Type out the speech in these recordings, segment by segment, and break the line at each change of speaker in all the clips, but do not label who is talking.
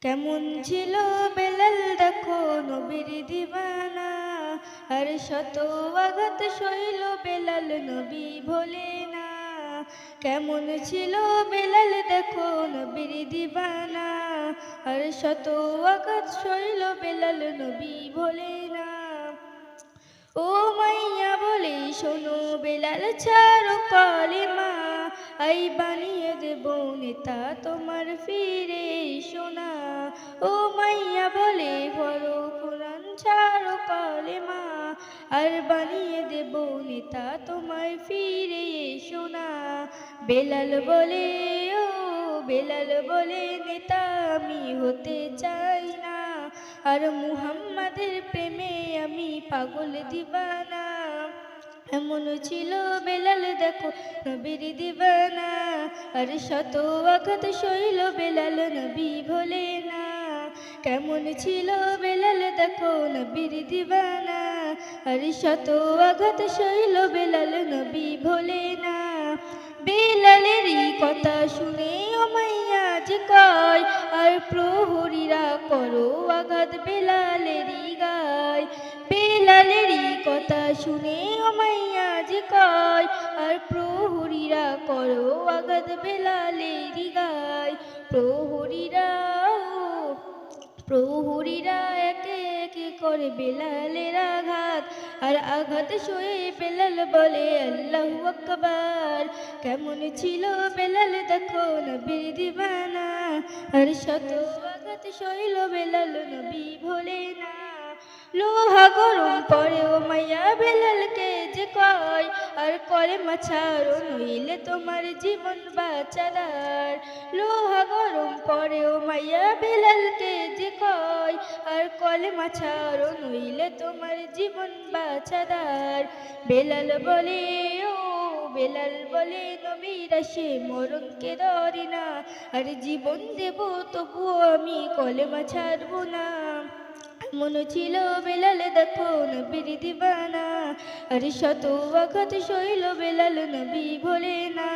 কেমন ছিল বেলাল দেখো নবীর দিবানা, আর শত আঘাত সইল বেলাল নবী ভোলে না। কেমন ছিল বেলাল দেখো নবীর দিবানা, আর শত আঘাত সইল বেলাল নবী ভোলে না। ও মাইয়া বলে শোনো বেলাল ছাড়ো কালেমা, আই বানিয়ে দেব নেতা তোমার ফিরে শোনা। ও মাইয়া বলে পড়ো কোরআন ছাড়ো কালেমা, আর বানিয়ে দেব নেতা তোমার ফিরে শোনা। বেলাল বলে ও বেলাল বলে নেতা আমি হতে চাই না, আর মুহাম্মাদের প্রেমে আমি পাগল দিবানা। এমন ছিল বেলাল দেখো নবীর দিবানা, আর শত আঘাত সইল বেলাল নবী ভোলে না। কেমন ছিল বেলাল দেখো নবীর দিবানা, আর শত আঘাত সইল বেলাল নবী ভোলে না। বেলালেরই কথা শুনে মাইয়া যে কয়, আর প্রহরীরা করো আঘাত বেলালেরই গায়। বেলালেরই কথা শুনে মাইয়া যে কয়, আর প্রহরীরা করো আঘাত বেলালেরই গায়। প্রহরীরা একে একে করে বেলালের আঘাত, আর আঘাত সয়ে বেলাল বলে আল্লাহু আকবার। কেমন ছিল বেলাল দেখো নবীর দিবানা, আর শত আঘাত সইল বেলাল নবী ভোলে না। লোহা গরম পড়েও মাইয়া বেলালকে যে কয়, আর কলেমা ছাড়ো নইলে তোমার জীবন বাঁচার। লোহা গরম পড়েও মাইয়া বেলালকে যে কয়, আর কলেমা ছাড়ো নইলে তোমার জীবন বাঁচার। বেলাল বলে ও বেলাল বলে নবীর আসে মরণকে ধরি না, আর জীবন দেব তবুও আমি কলেমা ছাড়বো না। মন ছিল বেলাল দেখো নবীর দিবানা, আর শত আঘাত সইল বেলাল নবী ভোলে না।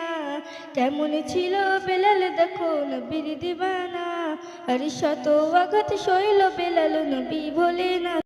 কেমন ছিল বেলাল দেখো নবীর দিবানা, আর শত আঘাত সইল বেলাল নবী ভোলে না।